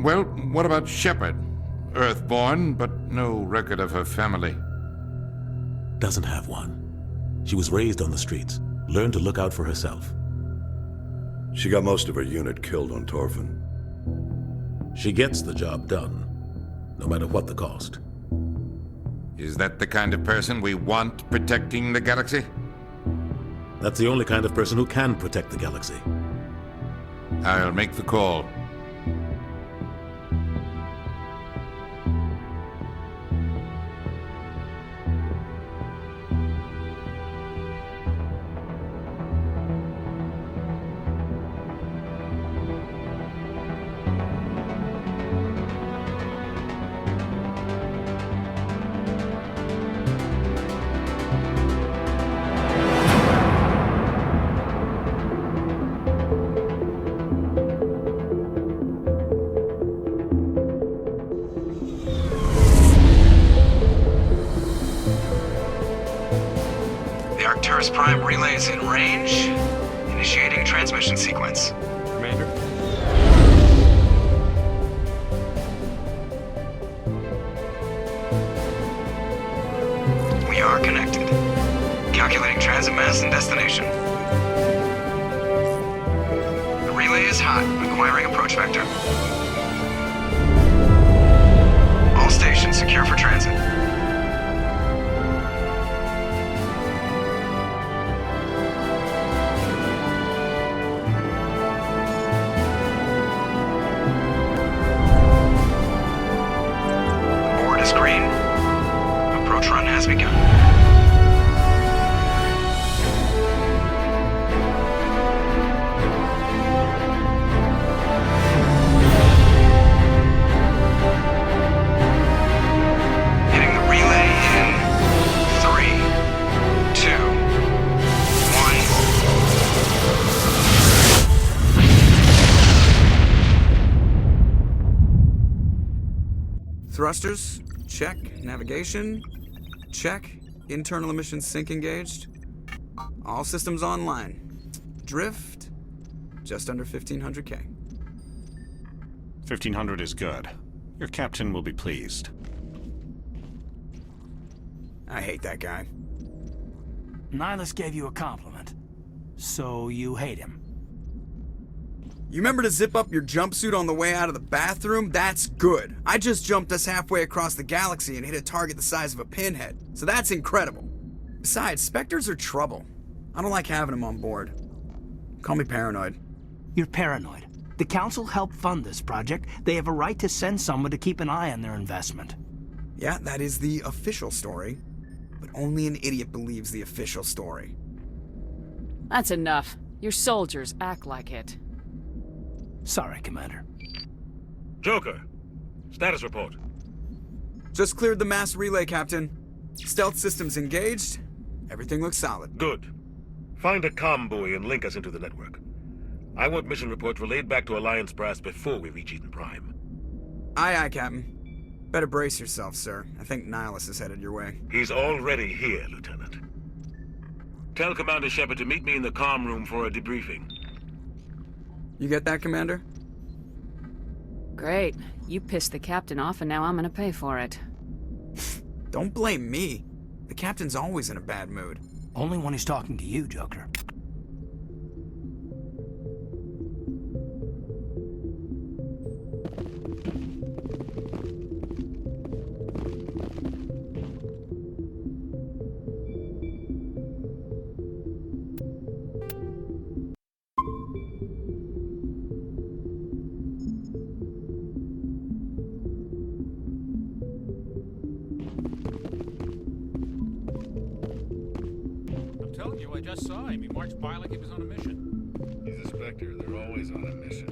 Well, what about Shepard? Earthborn, but no record of her family. Doesn't have one. She was raised on the streets, learned to look out for herself. She got most of her unit killed on Torfin. She gets the job done, no matter what the cost. Is that the kind of person we want protecting the galaxy? That's the only kind of person who can protect the galaxy. I'll make the call. Prime relays in range. Initiating transmission sequence. Commander? We are connected. Calculating transit mass and destination. The relay is hot, acquiring approach vector. All stations secure for transit. Thrusters, check. Navigation, check. Internal emissions sync engaged. All systems online. Drift, just under 1500K. 1500 is good. Your captain will be pleased. I hate that guy. Nihilus gave you a compliment. So you hate him. You remember to zip up your jumpsuit on the way out of the bathroom? That's good. I just jumped us halfway across the galaxy and hit a target the size of a pinhead. So that's incredible. Besides, Spectres are trouble. I don't like having them on board. Call me paranoid. You're paranoid. The Council helped fund this project. They have a right to send someone to keep an eye on their investment. Yeah, that is the official story. But only an idiot believes the official story. That's enough. Your soldiers act like it. Sorry, Commander. Joker, status report. Just cleared the mass relay, Captain. Stealth systems engaged. Everything looks solid. Good. Find a comm buoy and link us into the network. I want mission reports relayed back to Alliance Brass before we reach Eden Prime. Aye, aye, Captain. Better brace yourself, sir. I think Nihilus is headed your way. He's already here, Lieutenant. Tell Commander Shepard to meet me in the comm room for a debriefing. You get that, Commander? Great. You pissed the captain off and now I'm gonna pay for it. Don't blame me. The captain's always in a bad mood. Only when he's talking to you, Joker. I just saw him. He marched by like he was on a mission. He's a Spectre. They're always on a mission.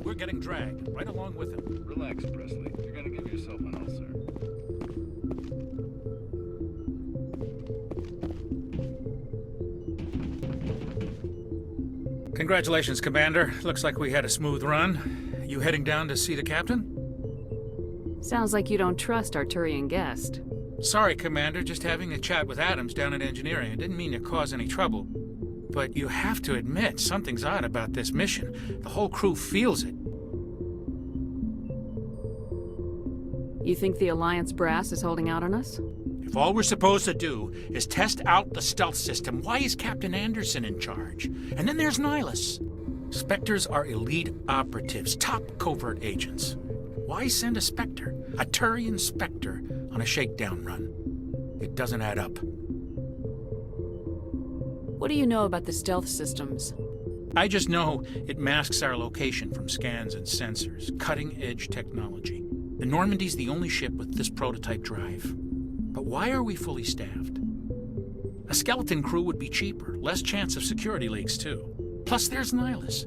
We're getting dragged, right along with him. Relax, Presley. You're gonna give yourself an ulcer. Congratulations, Commander. Looks like we had a smooth run. You heading down to see the captain? Sounds like you don't trust Arturian guest. Sorry, Commander. Just having a chat with Adams down at engineering. I didn't mean to cause any trouble. But you have to admit, something's odd about this mission. The whole crew feels it. You think the Alliance brass is holding out on us? If all we're supposed to do is test out the stealth system, why is Captain Anderson in charge? And then there's Nihilus. Spectres are elite operatives, top covert agents. Why send a Spectre, a Turian Spectre, on a shakedown run? It doesn't add up. What do you know about the stealth systems? I just know it masks our location from scans and sensors. Cutting-edge technology. The Normandy's the only ship with this prototype drive. But why are we fully staffed? A skeleton crew would be cheaper, less chance of security leaks too. Plus there's Nihilus.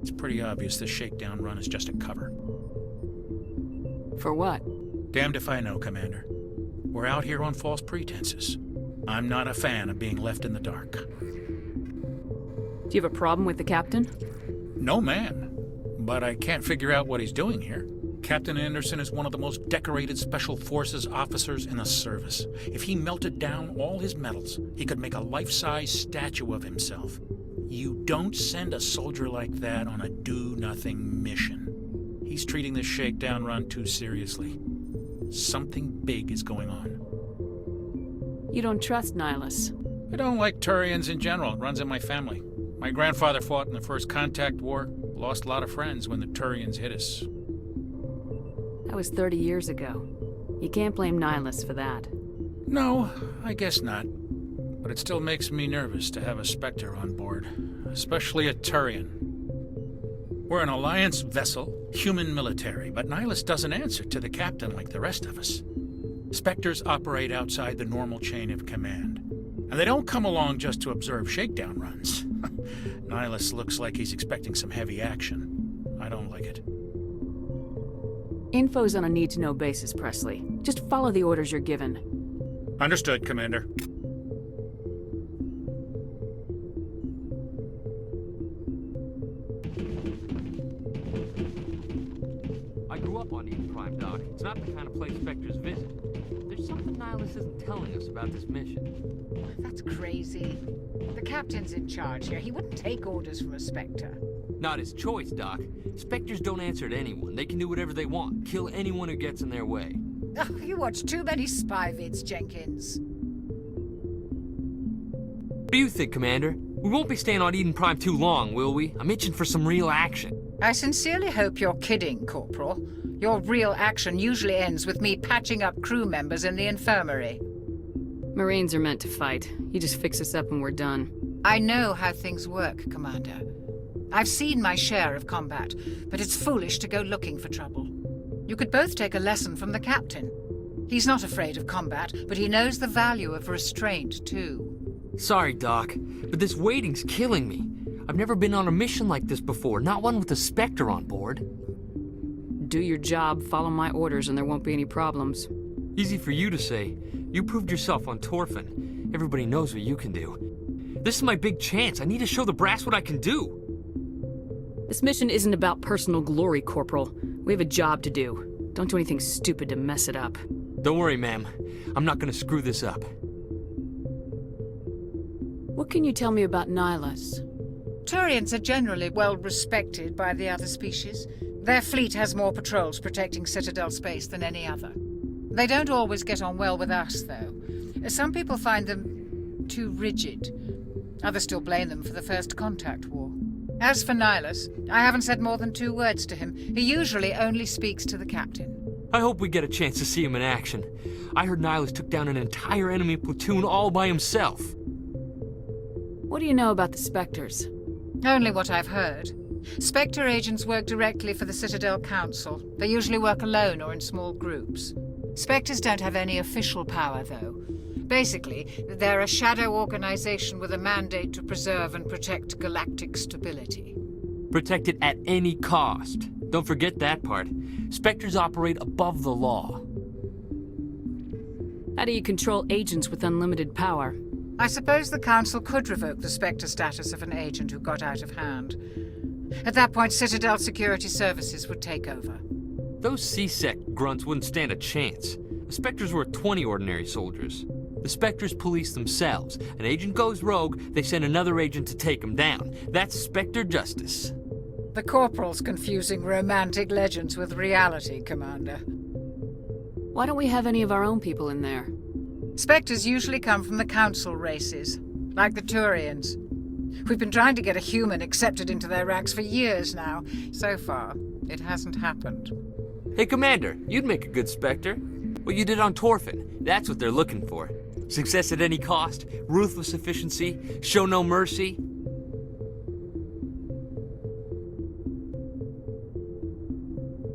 It's pretty obvious this shakedown run is just a cover. For what? Damned if I know, Commander. We're out here on false pretenses. I'm not a fan of being left in the dark. Do you have a problem with the captain? No, man. But I can't figure out what he's doing here. Captain Anderson is one of the most decorated Special Forces officers in the service. If he melted down all his medals, he could make a life-size statue of himself. You don't send a soldier like that on a do-nothing mission. He's treating this shakedown run too seriously. Something big is going on. You don't trust Nihilus? I don't like Turians in general. It runs in my family. My grandfather fought in the First Contact War. Lost a lot of friends when the Turians hit us. That was 30 years ago. You can't blame Nihilus for that. No, I guess not. But it still makes me nervous to have a Spectre on board. Especially a Turian. We're an Alliance vessel, human military, but Nihilus doesn't answer to the captain like the rest of us. Spectres operate outside the normal chain of command. And they don't come along just to observe shakedown runs. Nihilus looks like he's expecting some heavy action. I don't like it. Info's on a need-to-know basis, Presley. Just follow the orders you're given. Understood, Commander. I grew up on Eden Prime, Doc. It's not the kind of place Spectres visit. There's something Nihilus isn't telling us about this mission. That's crazy. The captain's in charge here. He wouldn't take orders from a Spectre. Not his choice, Doc. Spectres don't answer to anyone. They can do whatever they want. Kill anyone who gets in their way. Oh, you watch too many spy vids, Jenkins. What do you think, Commander? We won't be staying on Eden Prime too long, will we? I'm itching for some real action. I sincerely hope you're kidding, Corporal. Your real action usually ends with me patching up crew members in the infirmary. Marines are meant to fight. You just fix us up and we're done. I know how things work, Commander. I've seen my share of combat, but it's foolish to go looking for trouble. You could both take a lesson from the captain. He's not afraid of combat, but he knows the value of restraint, too. Sorry, Doc, but this waiting's killing me. I've never been on a mission like this before, not one with a Spectre on board. Do your job, follow my orders, and there won't be any problems. Easy for you to say. You proved yourself on Torfin. Everybody knows what you can do. This is my big chance. I need to show the brass what I can do. This mission isn't about personal glory, Corporal. We have a job to do. Don't do anything stupid to mess it up. Don't worry, ma'am. I'm not gonna screw this up. What can you tell me about Nihilus? Turians are generally well respected by the other species. Their fleet has more patrols protecting Citadel space than any other. They don't always get on well with us, though. Some people find them too rigid. Others still blame them for the First Contact War. As for Nihilus, I haven't said more than 2 words to him. He usually only speaks to the captain. I hope we get a chance to see him in action. I heard Nihilus took down an entire enemy platoon all by himself. What do you know about the Spectres? Only what I've heard. Spectre agents work directly for the Citadel Council. They usually work alone or in small groups. Spectres don't have any official power, though. Basically, they're a shadow organization with a mandate to preserve and protect galactic stability. Protect it at any cost. Don't forget that part. Spectres operate above the law. How do you control agents with unlimited power? I suppose the Council could revoke the Spectre status of an agent who got out of hand. At that point, Citadel Security Services would take over. Those C-Sec grunts wouldn't stand a chance. The Spectres were 20 ordinary soldiers. The Spectres police themselves. An agent goes rogue, they send another agent to take him down. That's Spectre justice. The Corporal's confusing romantic legends with reality, Commander. Why don't we have any of our own people in there? Spectres usually come from the council races, like the Turians. We've been trying to get a human accepted into their ranks for years now. So far, it hasn't happened. Hey, Commander, you'd make a good Spectre. What you did on Torfin, that's what they're looking for. Success at any cost, ruthless efficiency, show no mercy.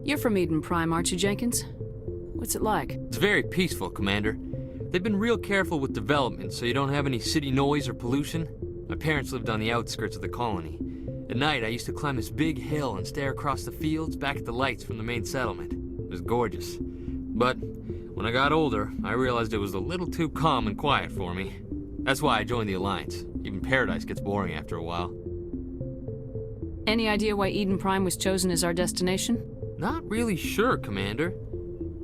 You're from Eden Prime, aren't you, Jenkins? What's it like? It's very peaceful, Commander. They've been real careful with development, so you don't have any city noise or pollution. My parents lived on the outskirts of the colony. At night, I used to climb this big hill and stare across the fields back at the lights from the main settlement. It was gorgeous. But when I got older, I realized it was a little too calm and quiet for me. That's why I joined the Alliance. Even Paradise gets boring after a while. Any idea why Eden Prime was chosen as our destination? Not really sure, Commander.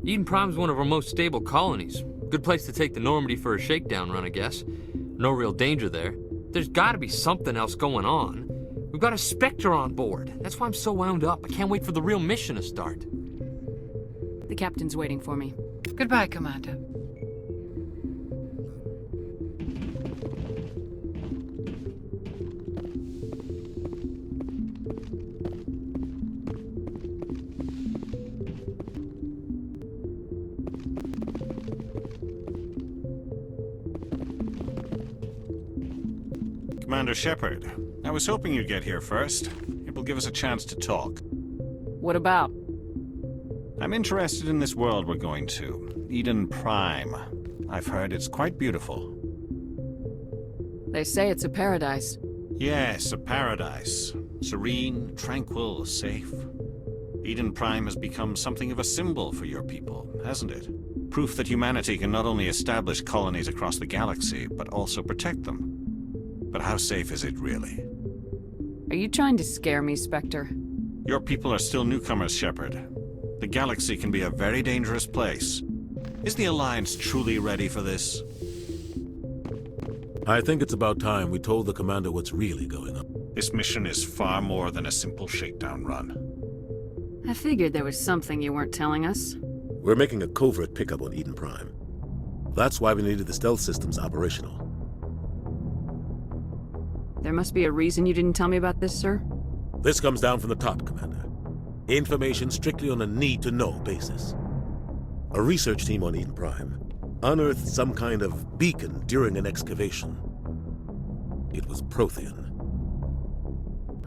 Eden Prime's one of our most stable colonies. Good place to take the Normandy for a shakedown run, I guess. No real danger there. There's gotta be something else going on. We've got a Spectre on board. That's why I'm so wound up. I can't wait for the real mission to start. The captain's waiting for me. Goodbye, Commander. Commander Shepard, I was hoping you'd get here first. It will give us a chance to talk. What about? I'm interested in this world we're going to, Eden Prime. I've heard it's quite beautiful. They say it's a paradise. Yes, a paradise. Serene, tranquil, safe. Eden Prime has become something of a symbol for your people, hasn't it? Proof that humanity can not only establish colonies across the galaxy, but also protect them. But how safe is it really? Are you trying to scare me, Spectre? Your people are still newcomers, Shepard. The galaxy can be a very dangerous place. Is the Alliance truly ready for this? I think it's about time we told the commander what's really going on. This mission is far more than a simple shakedown run. I figured there was something you weren't telling us. We're making a covert pickup on Eden Prime. That's why we needed the stealth systems operational. There must be a reason you didn't tell me about this, sir? This comes down from the top, Commander. Information strictly on a need-to-know basis. A research team on Eden Prime unearthed some kind of beacon during an excavation. It was Prothean.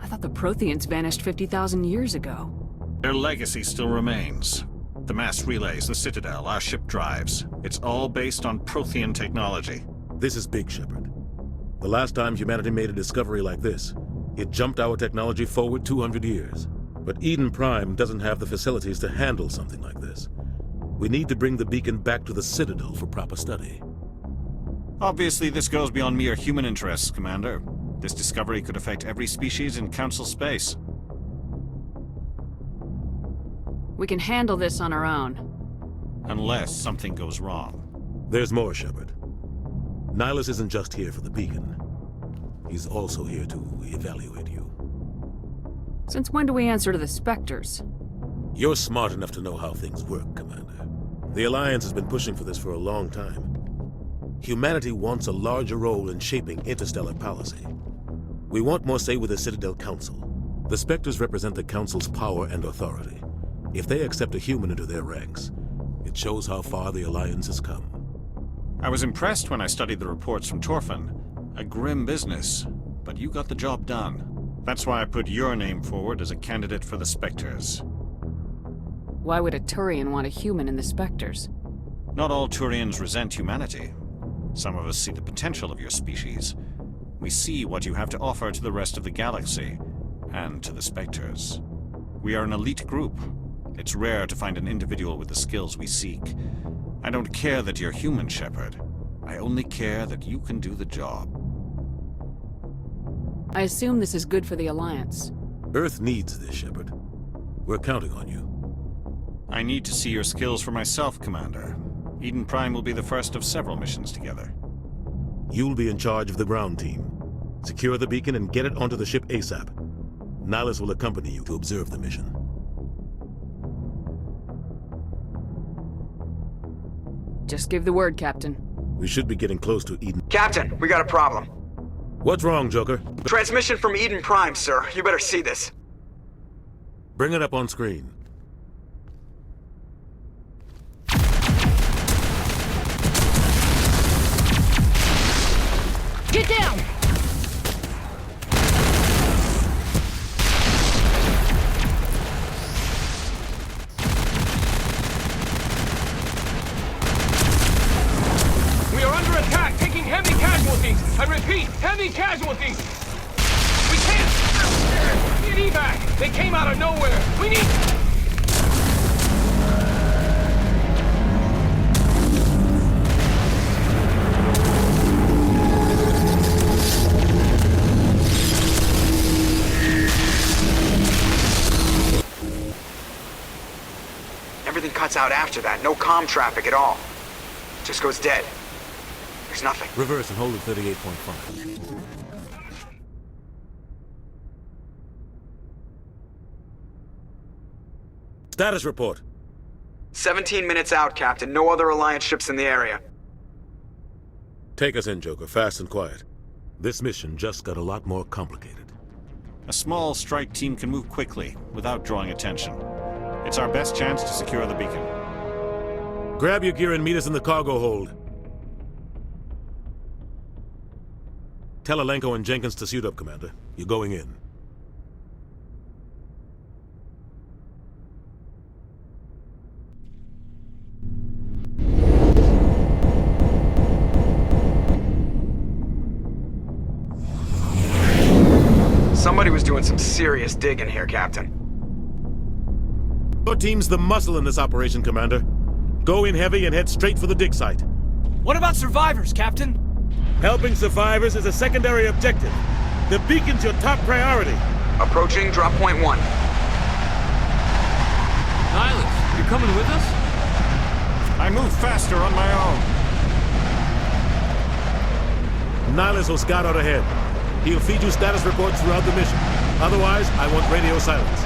I thought the Protheans vanished 50,000 years ago. Their legacy still remains. The mass relays, the Citadel, our ship drives. It's all based on Prothean technology. This is big, Shepard. The last time humanity made a discovery like this, it jumped our technology forward 200 years. But Eden Prime doesn't have the facilities to handle something like this. We need to bring the beacon back to the Citadel for proper study. Obviously, this goes beyond mere human interests, Commander. This discovery could affect every species in Council space. We can handle this on our own. Unless something goes wrong. There's more, Shepard. Nihilus isn't just here for the beacon. He's also here to evaluate you. Since when do we answer to the Spectres? You're smart enough to know how things work, Commander. The Alliance has been pushing for this for a long time. Humanity wants a larger role in shaping interstellar policy. We want more say with the Citadel Council. The Spectres represent the Council's power and authority. If they accept a human into their ranks, it shows how far the Alliance has come. I was impressed when I studied the reports from Torfin. A grim business, but you got the job done. That's why I put your name forward as a candidate for the Spectres. Why would a Turian want a human in the Spectres? Not all Turians resent humanity. Some of us see the potential of your species. We see what you have to offer to the rest of the galaxy, and to the Spectres. We are an elite group. It's rare to find an individual with the skills we seek. I don't care that you're human, Shepard. I only care that you can do the job. I assume this is good for the Alliance. Earth needs this, Shepard. We're counting on you. I need to see your skills for myself, Commander. Eden Prime will be the first of several missions together. You'll be in charge of the ground team. Secure the beacon and get it onto the ship ASAP. Nihilus will accompany you to observe the mission. Just give the word, Captain. We should be getting close to Eden. Captain, we got a problem. What's wrong, Joker? Transmission from Eden Prime, sir. You better see this. Bring it up on screen. Get down! We are under attack, taking heavy casualties. I repeat, heavy casualties. We can't get evac. They came out of nowhere. We need... Everything cuts out after that. No comm traffic at all. Just goes dead. There's nothing. Reverse and hold at 38.5. Status report. 17 minutes out, Captain. No other Alliance ships in the area. Take us in, Joker, fast and quiet. This mission just got a lot more complicated. A small strike team can move quickly, without drawing attention. It's our best chance to secure the beacon. Grab your gear and meet us in the cargo hold. Tell Alenko and Jenkins to suit up, Commander. You're going in. Somebody was doing some serious digging here, Captain. Your team's the muscle in this operation, Commander. Go in heavy and head straight for the dig site. What about survivors, Captain? Helping survivors is a secondary objective. The beacon's your top priority. Approaching drop point 1. Nihilus, you're coming with us? I move faster on my own. Nihilus will scout out ahead. He'll feed you status reports throughout the mission. Otherwise, I want radio silence.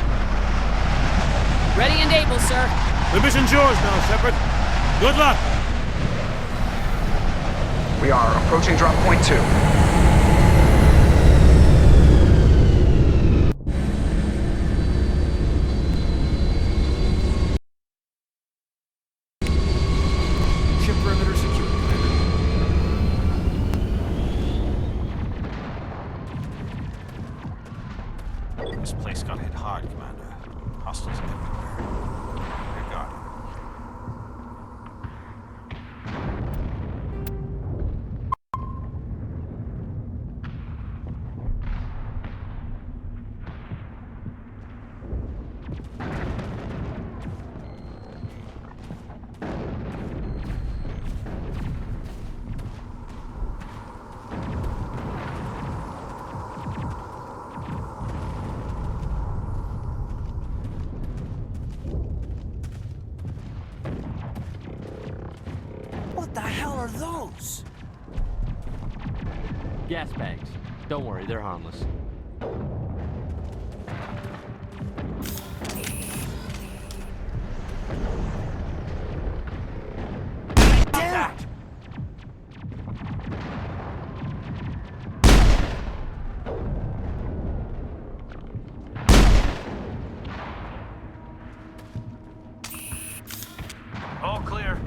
Ready and able, sir. The mission's yours now, Shepard. Good luck! We are approaching drop point 2. Ship perimeter secure, Commander. This place got hit hard, Commander. Hostiles everywhere. Good God. What the hell are those? Gas bags. Don't worry, they're harmless. Damn it! All clear.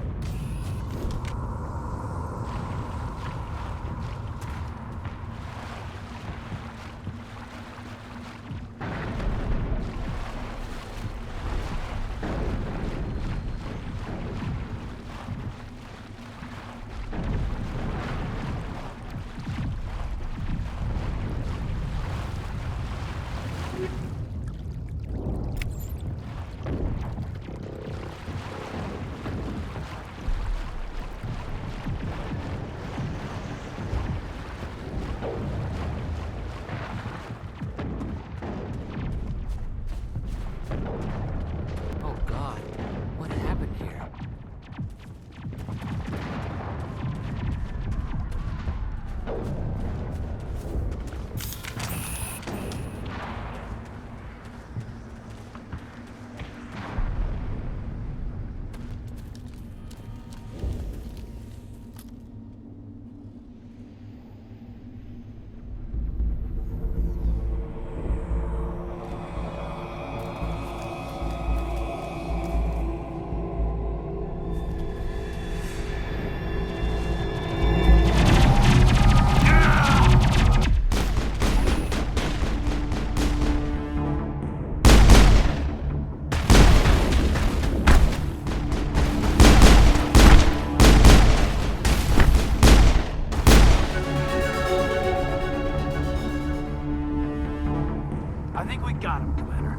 I think we got him, Commander.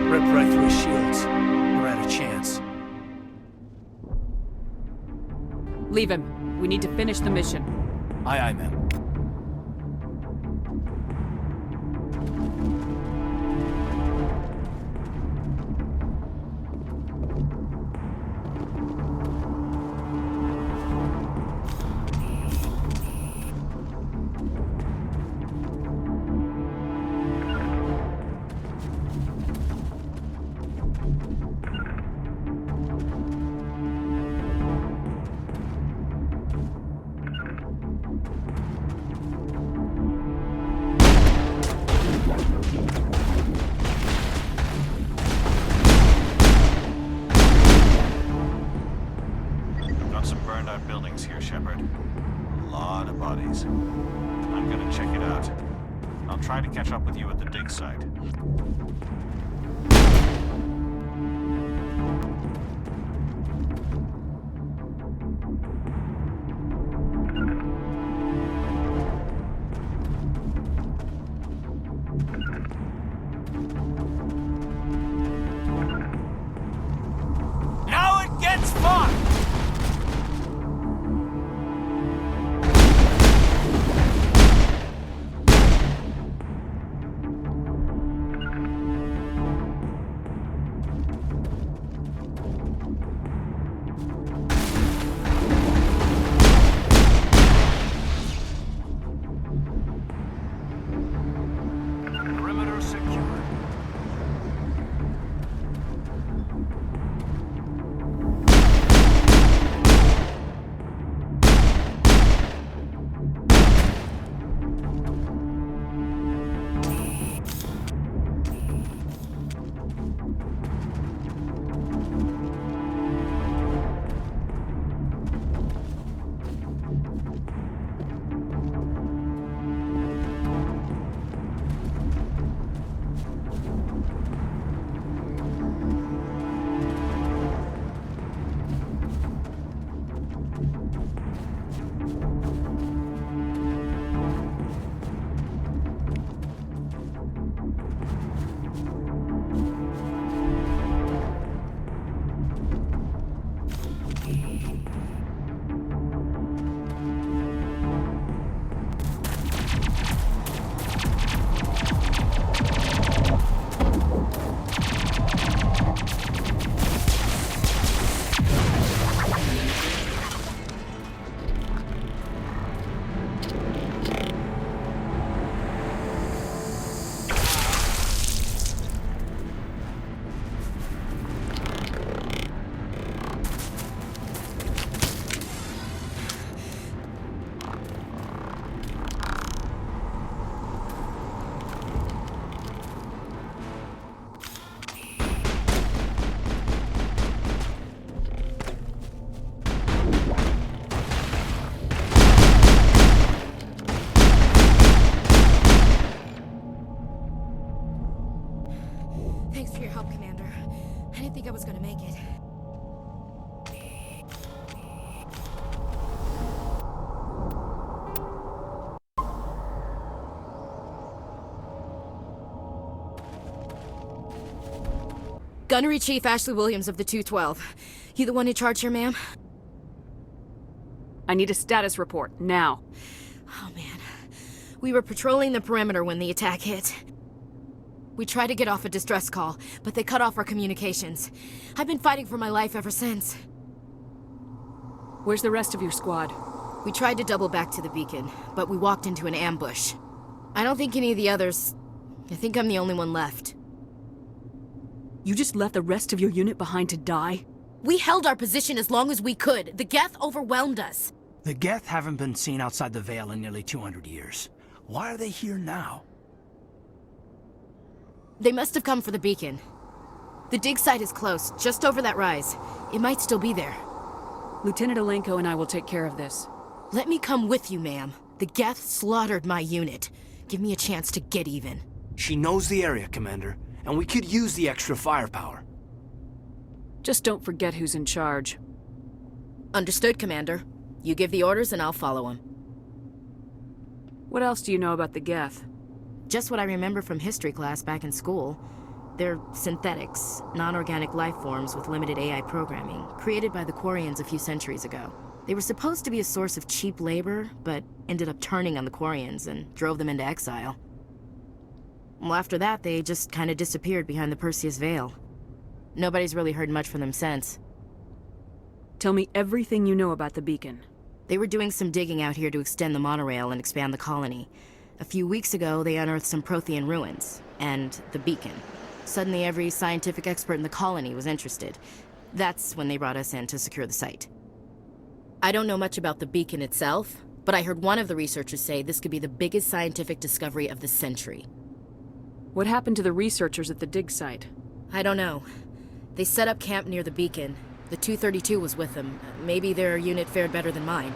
Rip right through his shields. We're at a chance. Leave him. We need to finish the mission. Aye, aye, ma'am. Got some burned out buildings here, Shepard. A lot of bodies. I'm gonna check it out. I'll try to catch up with you at the dig site. Now it gets fun! Perimeter secure. Thanks for your help, Commander. I didn't think I was gonna make it. Gunnery Chief Ashley Williams of the 212. You the one in charge here, ma'am? I need a status report, now. Oh, man. We were patrolling the perimeter when the attack hit. We tried to get off a distress call, but they cut off our communications. I've been fighting for my life ever since. Where's the rest of your squad? We tried to double back to the beacon, but we walked into an ambush. I don't think any of the others... I think I'm the only one left. You just left the rest of your unit behind to die? We held our position as long as we could. The Geth overwhelmed us. The Geth haven't been seen outside the Veil in nearly 200 years. Why are they here now? They must have come for the beacon. The dig site is close, just over that rise. It might still be there. Lieutenant Alenko and I will take care of this. Let me come with you, ma'am. The Geth slaughtered my unit. Give me a chance to get even. She knows the area, Commander, and we could use the extra firepower. Just don't forget who's in charge. Understood, Commander. You give the orders and I'll follow them. What else do you know about the Geth? Just what I remember from history class back in school. They're synthetics, non-organic life forms with limited AI programming, created by the Quarians a few centuries ago. They were supposed to be a source of cheap labor, but ended up turning on the Quarians and drove them into exile. Well, after that, they just kind of disappeared behind the Perseus Veil. Nobody's really heard much from them since. Tell me everything you know about the beacon. They were doing some digging out here to extend the monorail and expand the colony. A few weeks ago, they unearthed some Prothean ruins, and the beacon. Suddenly, every scientific expert in the colony was interested. That's when they brought us in to secure the site. I don't know much about the beacon itself, but I heard one of the researchers say this could be the biggest scientific discovery of the century. What happened to the researchers at the dig site? I don't know. They set up camp near the beacon. The 232 was with them. Maybe their unit fared better than mine.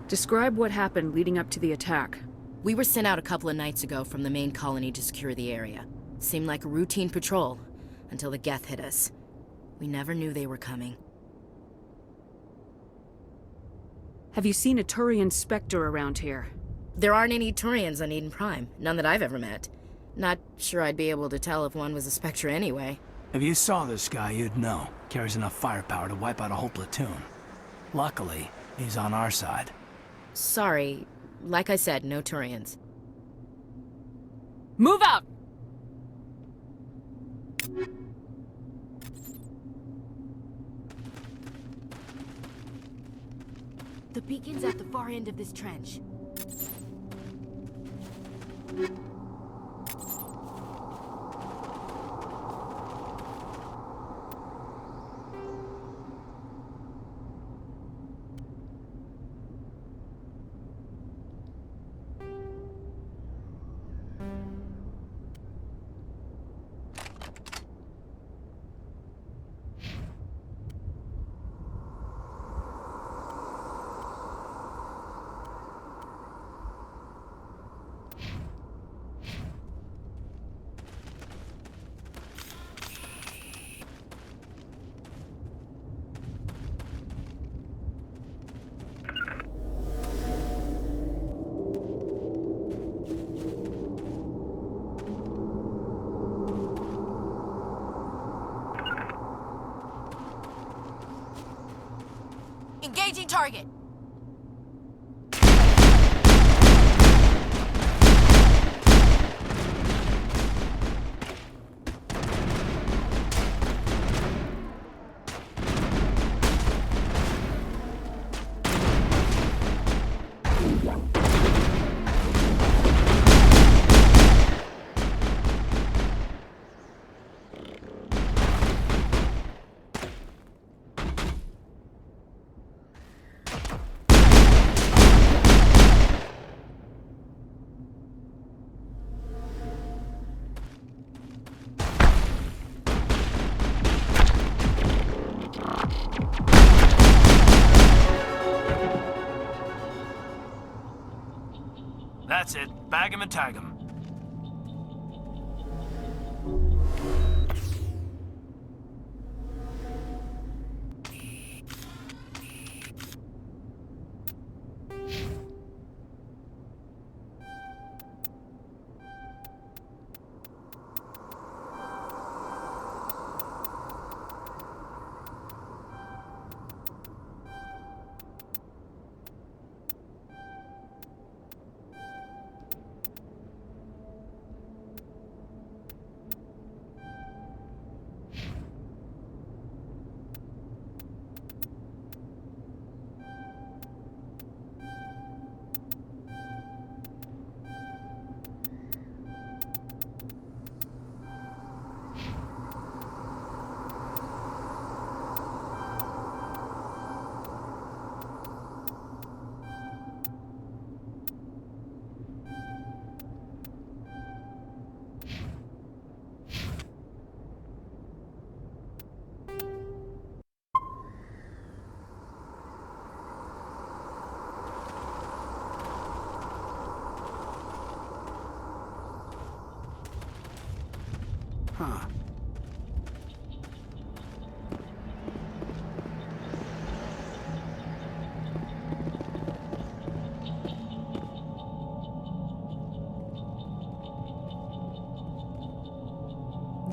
Describe what happened leading up to the attack. We were sent out a couple of nights ago from the main colony to secure the area. Seemed like a routine patrol, until the Geth hit us. We never knew they were coming. Have you seen a Turian Spectre around here? There aren't any Turians on Eden Prime. None that I've ever met. Not sure I'd be able to tell if one was a Spectre anyway. If you saw this guy, you'd know. Carries enough firepower to wipe out a whole platoon. Luckily, he's on our side. Sorry. Like I said, no Turians. Move out! The beacon's at the far end of this trench. Engaging target. That's it. Bag him and tag him.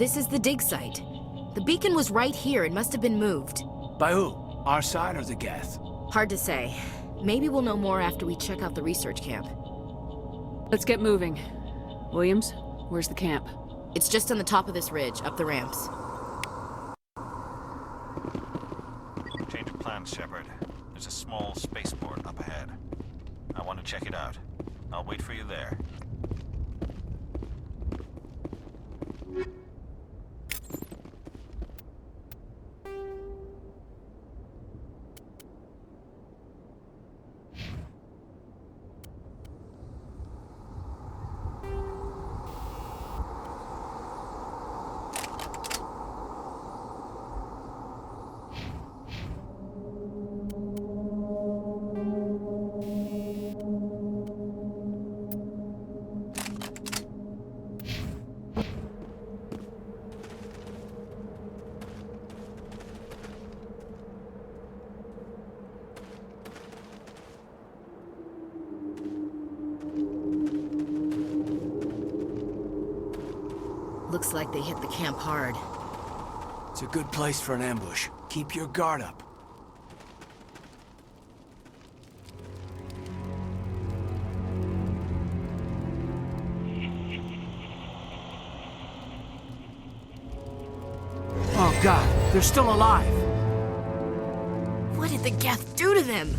This is the dig site. The beacon was right here. It must have been moved. By who? Our side or the Geth? Hard to say. Maybe we'll know more after we check out the research camp. Let's get moving. Williams, where's the camp? It's just on the top of this ridge, up the ramps. Change of plans, Shepard. There's a small spaceport up ahead. I want to check it out. I'll wait for you there. Looks like they hit the camp hard. It's a good place for an ambush. Keep your guard up. Oh God, they're still alive! What did the Geth do to them?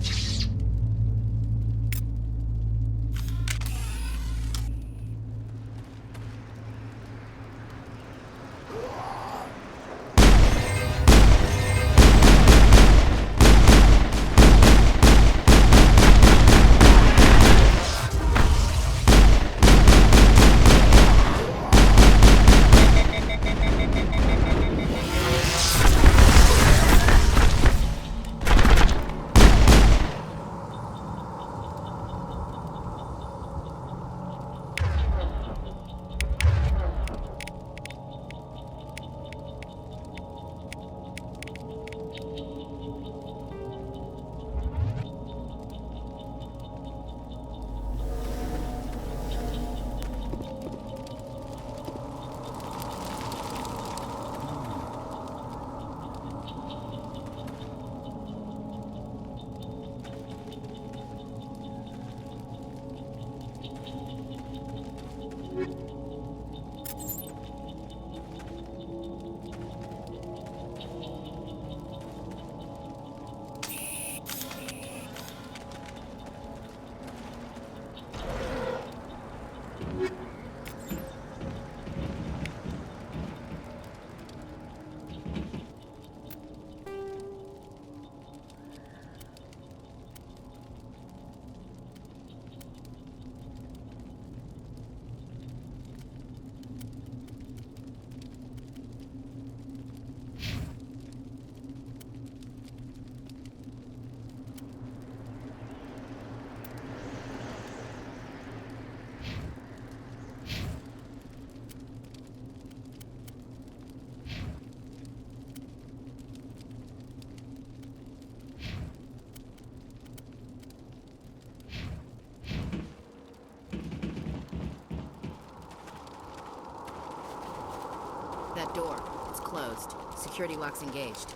That door, it's closed. Security lock's engaged.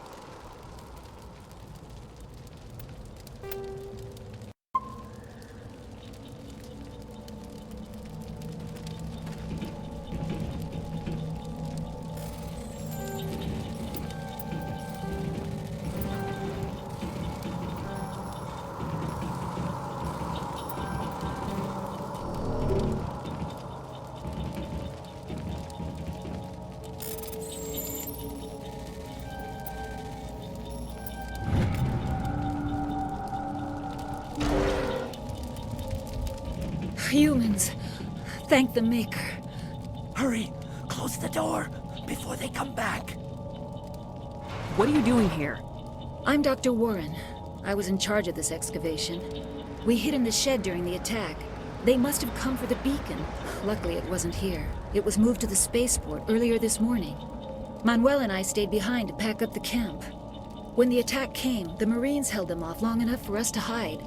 Humans. Thank the Maker. Hurry! Close the door before they come back. What are you doing here? I'm Dr. Warren. I was in charge of this excavation. We hid in the shed during the attack. They must have come for the beacon. Luckily, it wasn't here. It was moved to the spaceport earlier this morning. Manuel and I stayed behind to pack up the camp. When the attack came, the Marines held them off long enough for us to hide.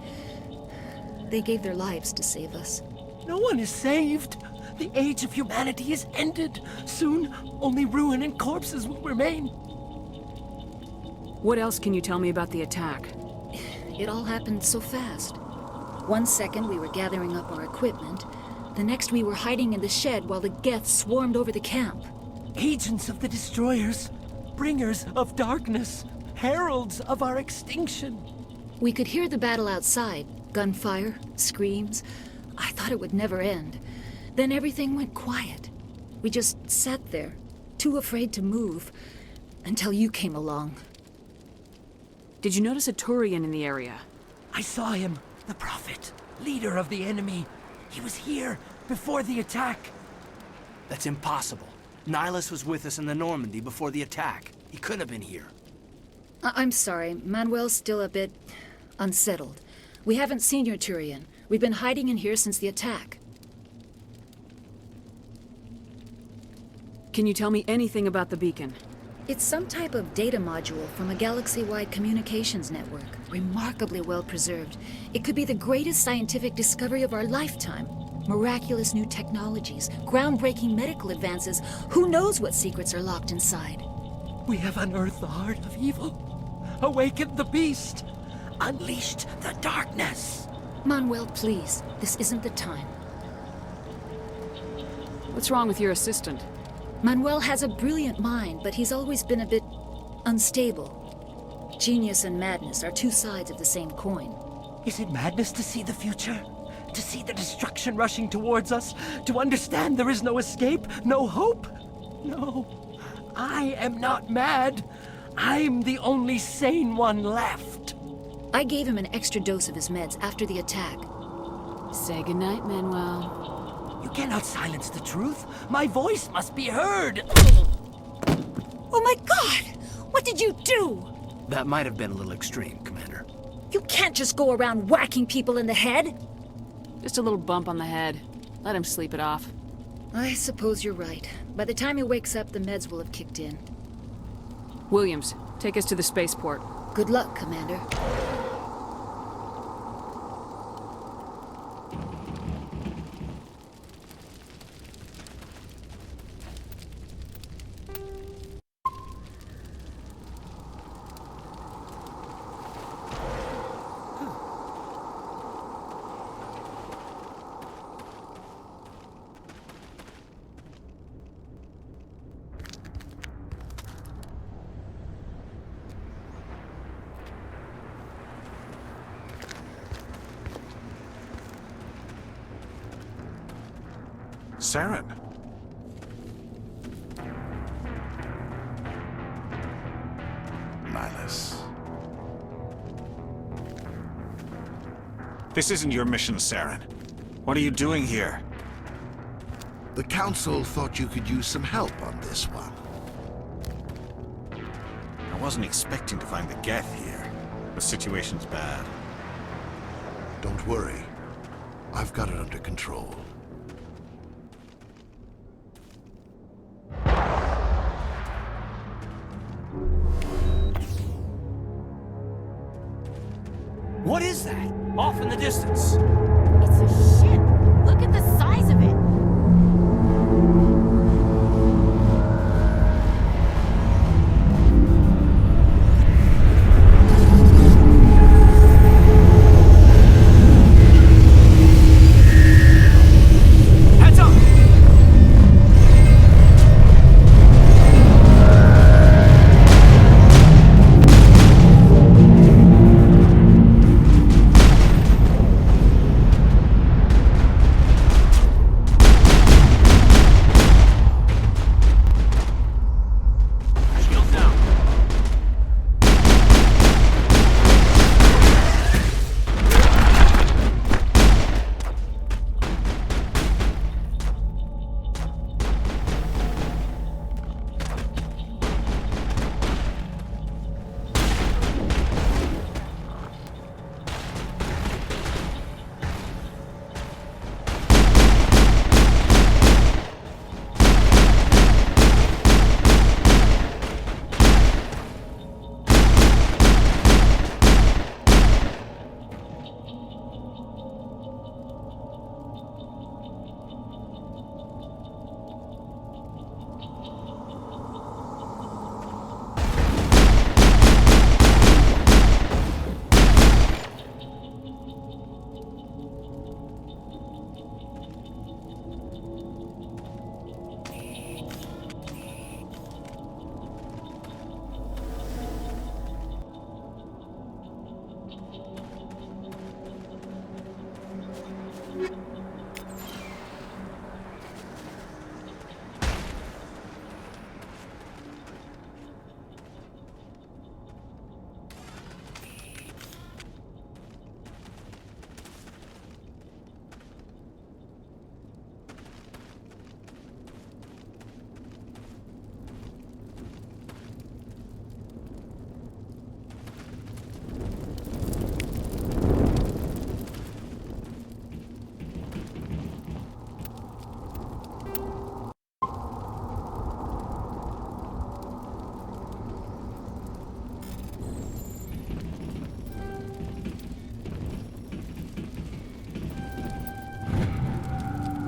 They gave their lives to save us. No one is saved. The age of humanity is ended. Soon, only ruin and corpses will remain. What else can you tell me about the attack? It all happened so fast. 1 second we were gathering up our equipment. The next we were hiding in the shed while the Geth swarmed over the camp. Agents of the destroyers, bringers of darkness, heralds of our extinction. We could hear the battle outside. Gunfire, screams. I thought it would never end. Then everything went quiet. We just sat there, too afraid to move, until you came along. Did you notice a Turian in the area? I saw him, the Prophet, leader of the enemy. He was here before the attack. That's impossible. Nihilus was with us in the Normandy before the attack. He couldn't have been here. I'm sorry, Manuel's still a bit unsettled. We haven't seen your Turian. We've been hiding in here since the attack. Can you tell me anything about the beacon? It's some type of data module from a galaxy-wide communications network. Remarkably well preserved. It could be the greatest scientific discovery of our lifetime. Miraculous new technologies, groundbreaking medical advances. Who knows what secrets are locked inside? We have unearthed the heart of evil, awakened the beast, unleashed the darkness. Manuel, please. This isn't the time. What's wrong with your assistant? Manuel has a brilliant mind, but he's always been a bit unstable. Genius and madness are two sides of the same coin. Is it madness to see the future? To see the destruction rushing towards us? To understand there is no escape? No hope? No. I am not mad. I'm the only sane one left. I gave him an extra dose of his meds after the attack. Say goodnight, Manuel. You cannot silence the truth. My voice must be heard. Oh my God! What did you do? That might have been a little extreme, Commander. You can't just go around whacking people in the head. Just a little bump on the head. Let him sleep it off. I suppose you're right. By the time he wakes up, the meds will have kicked in. Williams, take us to the spaceport. Good luck, Commander. Saren. Nihilus. This isn't your mission, Saren. What are you doing here? The Council thought you could use some help on this one. I wasn't expecting to find the Geth here. The situation's bad. Don't worry. I've got it under control. What is that? Off in the distance. It's a ship. Look at the size of it. Heads up!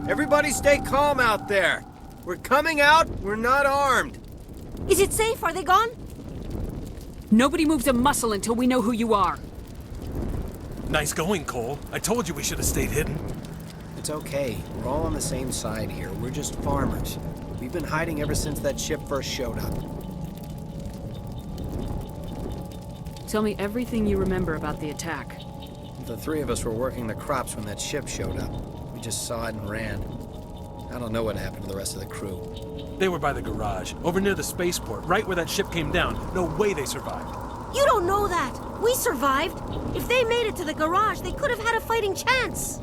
Everybody stay calm out there. We're coming out, we're not armed. Is it safe? Are they gone? Nobody moves a muscle until we know who you are. Nice going, Cole. I told you we should have stayed hidden. It's okay. We're all on the same side here. We're just farmers. We've been hiding ever since that ship first showed up. Tell me everything you remember about the attack. The three of us were working the crops when that ship showed up. We just saw it and ran. I don't know what happened to the rest of the crew. They were by the garage, over near the spaceport, right where that ship came down. No way they survived. You don't know that. We survived. If they made it to the garage, they could have had a fighting chance.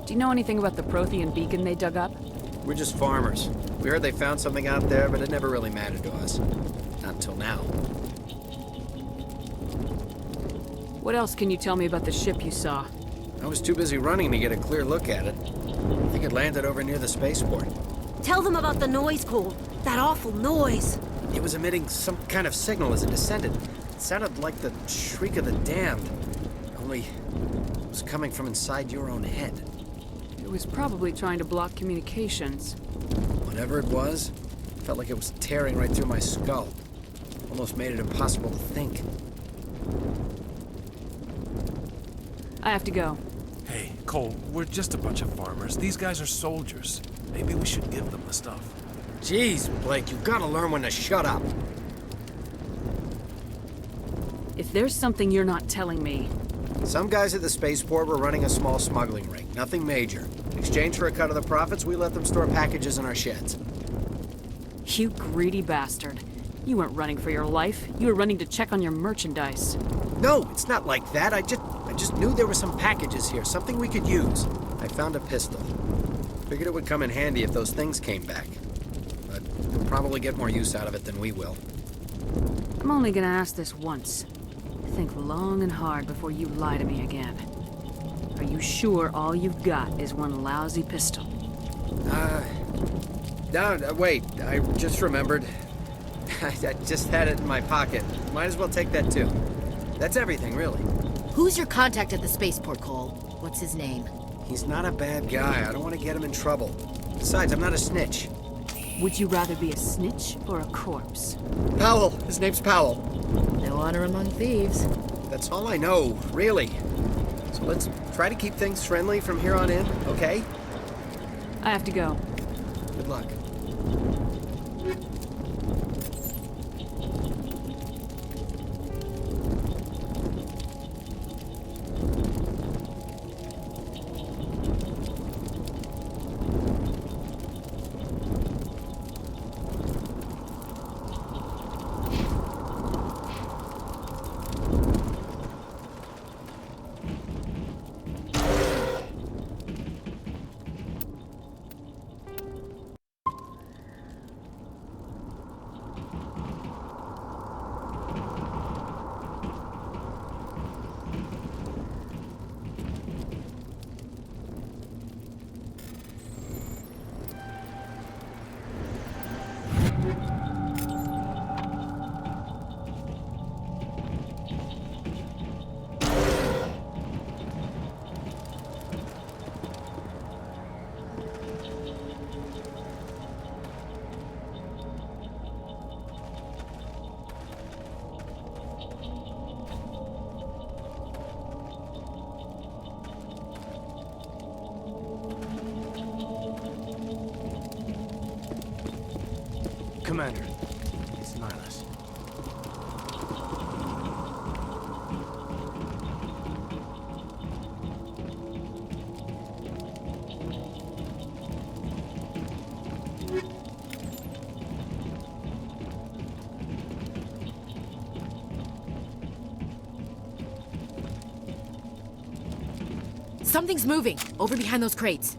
Do you know anything about the Prothean beacon they dug up? We're just farmers. We heard they found something out there, but it never really mattered to us. Not until now. What else can you tell me about the ship you saw? I was too busy running to get a clear look at it. I think it landed over near the spaceport. Tell them about the noise, Cole. That awful noise. It was emitting some kind of signal as it descended. It sounded like the shriek of the damned. Only it was coming from inside your own head. It was probably trying to block communications. Whatever it was, it felt like it was tearing right through my skull. Almost made it impossible to think. I have to go. Hey, Cole, we're just a bunch of farmers. These guys are soldiers. Maybe we should give them the stuff. Jeez, Blake, you've got to learn when to shut up. If there's something you're not telling me... Some guys at the spaceport were running a small smuggling ring. Nothing major. In exchange for a cut of the profits, we let them store packages in our sheds. You greedy bastard. You weren't running for your life. You were running to check on your merchandise. No, it's not like that. I just knew there were some packages here, something we could use. I found a pistol. Figured it would come in handy if those things came back. But you'll probably get more use out of it than we will. I'm only gonna ask this once. Think long and hard before you lie to me again. Are you sure all you've got is one lousy pistol? No, wait. I just remembered. I just had it in my pocket. Might as well take that too. That's everything, really. Who's your contact at the spaceport, Cole? What's his name? He's not a bad guy. I don't want to get him in trouble. Besides, I'm not a snitch. Would you rather be a snitch or a corpse? Powell. His name's Powell. No honor among thieves. That's all I know, really. So let's try to keep things friendly from here on in, okay? I have to go. Good luck. Commander, it's Nihilus. Something's moving, over behind those crates.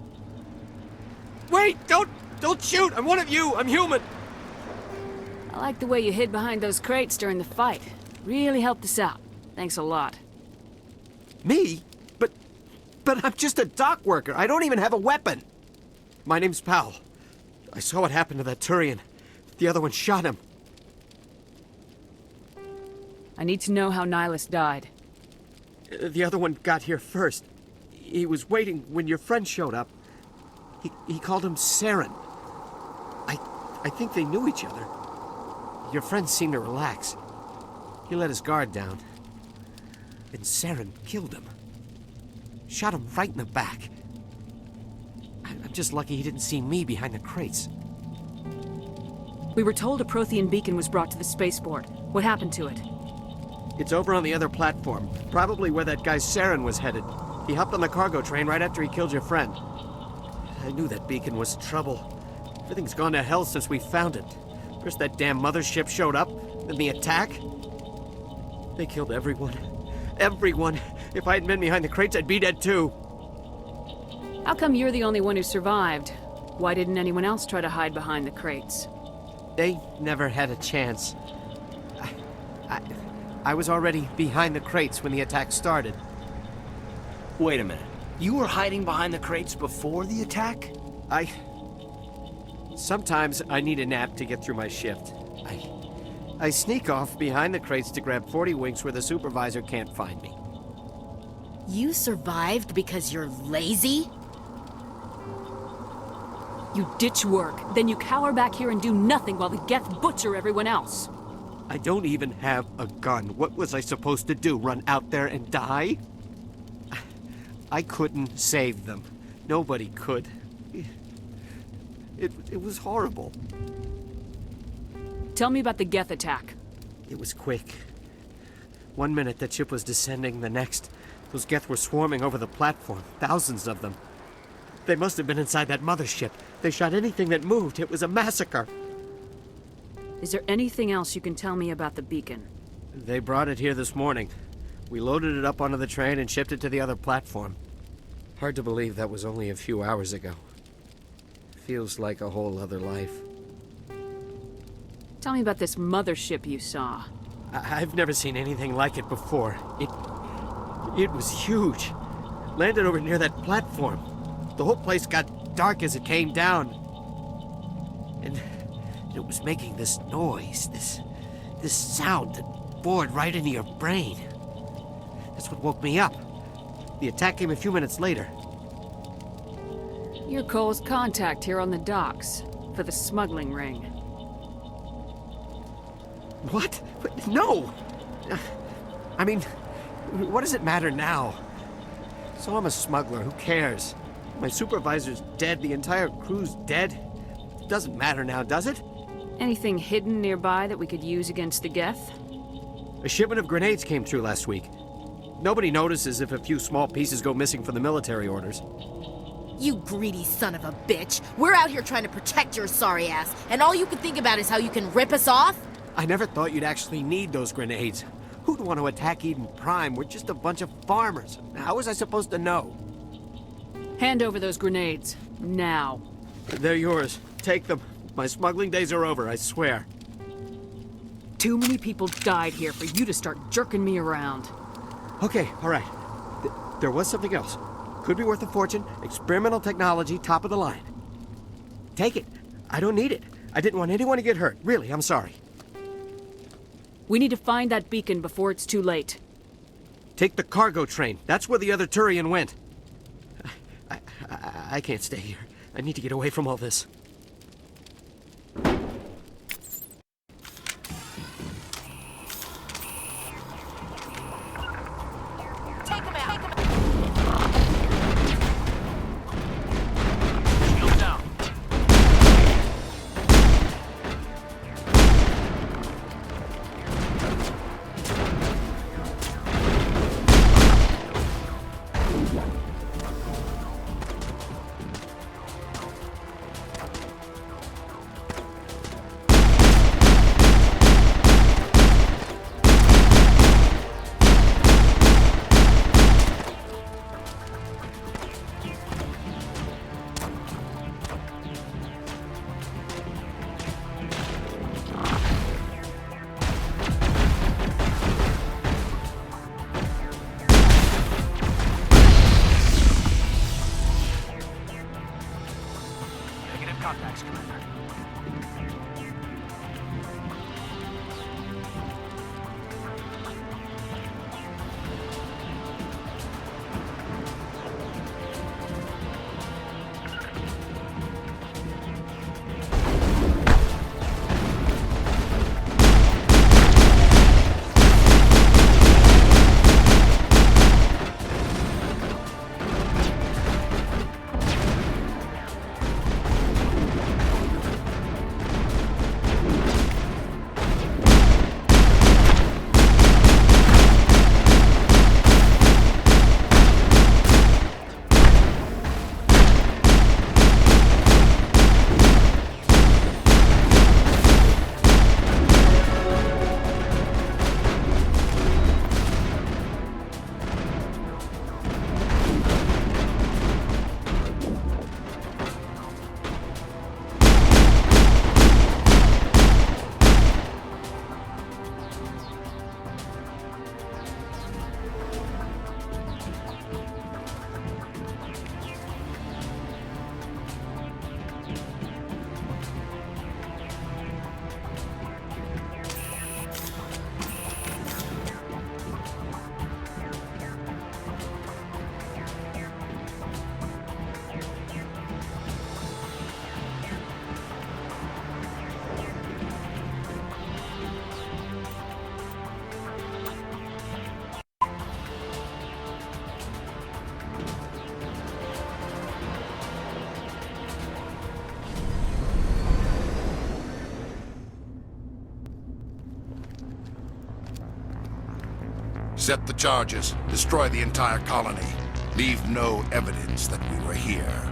Wait! Don't shoot! I'm one of you! I'm human! I like the way you hid behind those crates during the fight. Really helped us out. Thanks a lot. Me? But I'm just a dock worker. I don't even have a weapon. My name's Powell. I saw what happened to that Turian. The other one shot him. I need to know how Nihilus died. The other one got here first. He was waiting when your friend showed up. He called him Saren. I think they knew each other. Your friend seemed to relax. He let his guard down. And Saren killed him. Shot him right in the back. I'm just lucky he didn't see me behind the crates. We were told a Prothean beacon was brought to the spaceport. What happened to it? It's over on the other platform. Probably where that guy Saren was headed. He hopped on the cargo train right after he killed your friend. I knew that beacon was trouble. Everything's gone to hell since we found it. First that damn mothership showed up, then the attack. They killed everyone. Everyone. If I hadn't been behind the crates, I'd be dead too. How come you're the only one who survived? Why didn't anyone else try to hide behind the crates? They never had a chance. I was already behind the crates when the attack started. Wait a minute. You were hiding behind the crates before the attack? Sometimes I need a nap to get through my shift. I sneak off behind the crates to grab 40 winks where the supervisor can't find me. You survived because you're lazy? You ditch work, then you cower back here and do nothing while the Geth butcher everyone else. I don't even have a gun. What was I supposed to do? Run out there and die? I couldn't save them. Nobody could. It was horrible. Tell me about the Geth attack. It was quick. 1 minute the ship was descending, the next, those Geth were swarming over the platform. Thousands of them. They must have been inside that mothership. They shot anything that moved. It was a massacre. Is there anything else you can tell me about the beacon? They brought it here this morning. We loaded it up onto the train and shipped it to the other platform. Hard to believe that was only a few hours ago. Feels like a whole other life. Tell me about this mothership you saw. I've never seen anything like it before. It was huge. Landed over near that platform. The whole place got dark as it came down. And it was making this noise, this sound that bored right into your brain. That's what woke me up. The attack came a few minutes later. You're Cole's contact here on the docks for the smuggling ring. What? No! I mean, what does it matter now? So I'm a smuggler, who cares? My supervisor's dead, the entire crew's dead. It doesn't matter now, does it? Anything hidden nearby that we could use against the Geth? A shipment of grenades came through last week. Nobody notices if a few small pieces go missing from the military orders. You greedy son of a bitch. We're out here trying to protect your sorry ass, and all you can think about is how you can rip us off? I never thought you'd actually need those grenades. Who'd want to attack Eden Prime? We're just a bunch of farmers. How was I supposed to know? Hand over those grenades. Now. They're yours. Take them. My smuggling days are over, I swear. Too many people died here for you to start jerking me around. Okay, all right. There was something else. Could be worth a fortune. Experimental technology, top of the line. Take it. I don't need it. I didn't want anyone to get hurt. Really, I'm sorry. We need to find that beacon before it's too late. Take the cargo train. That's where the other Turian went. I can't stay here. I need to get away from all this. Set the charges. Destroy the entire colony. Leave no evidence that we were here.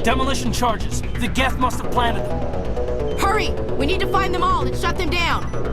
Demolition charges. The Geth must have planted them. Hurry! We need to find them all and shut them down.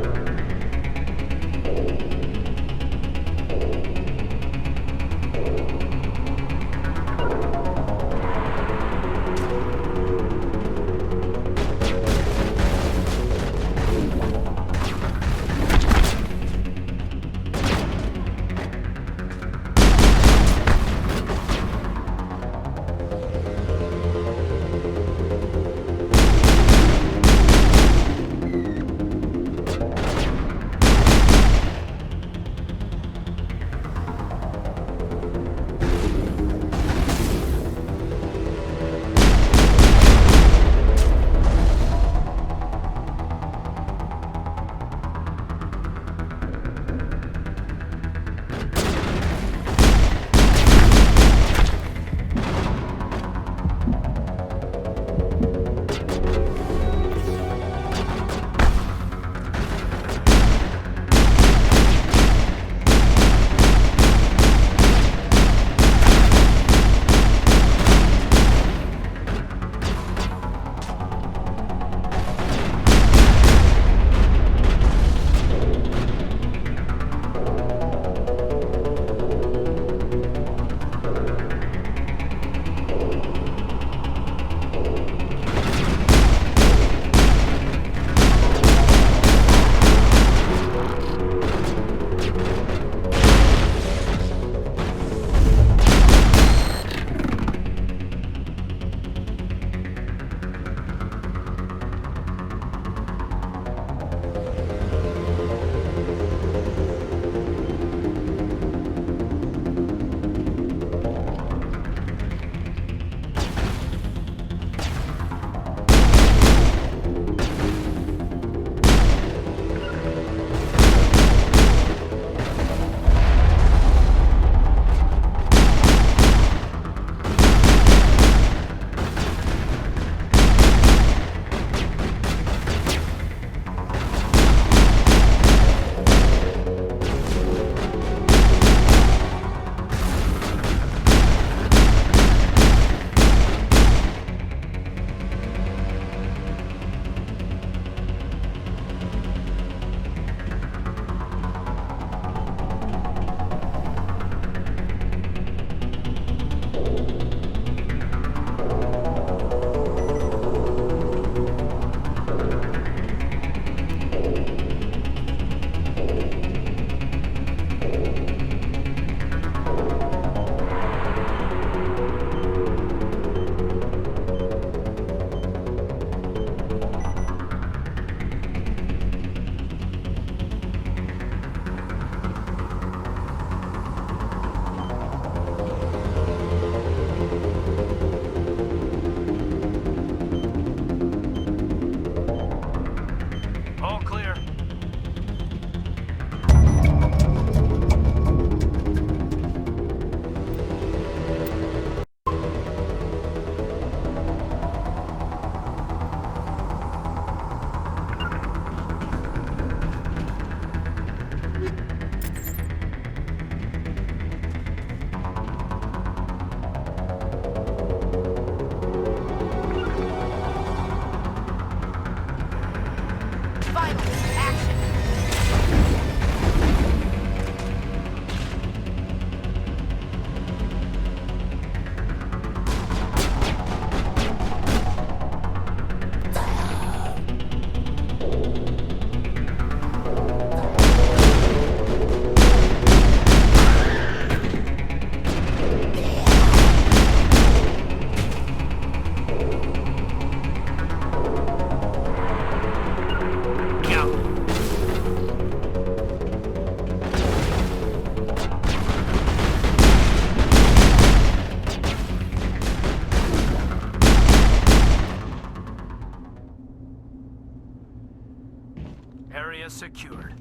secured.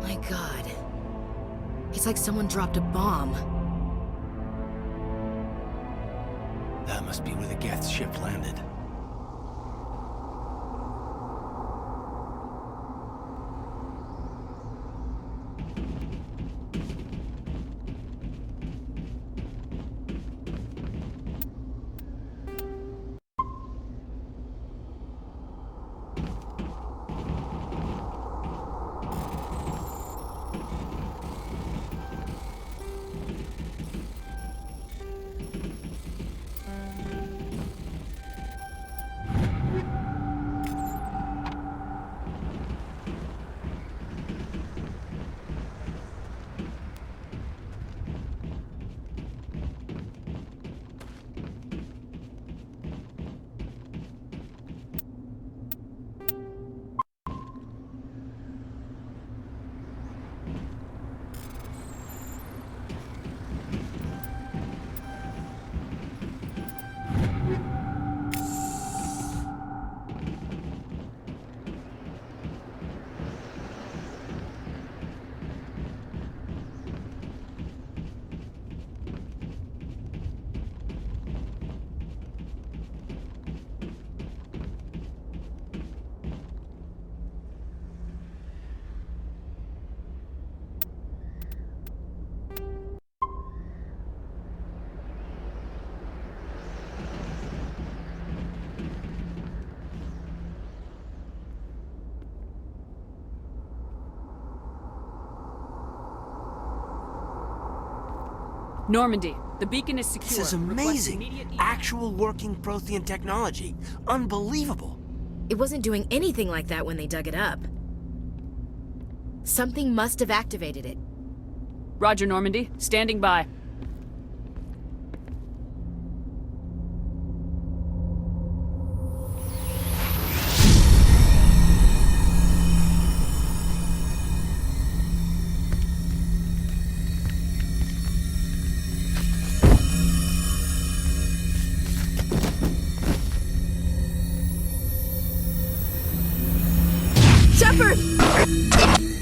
My God. It's like someone dropped a bomb. That must be where the Geth's ship landed. Normandy, the beacon is secure. This is amazing. Actual working Prothean technology. Unbelievable. It wasn't doing anything like that when they dug it up. Something must have activated it. Roger, Normandy. Standing by. Shepard!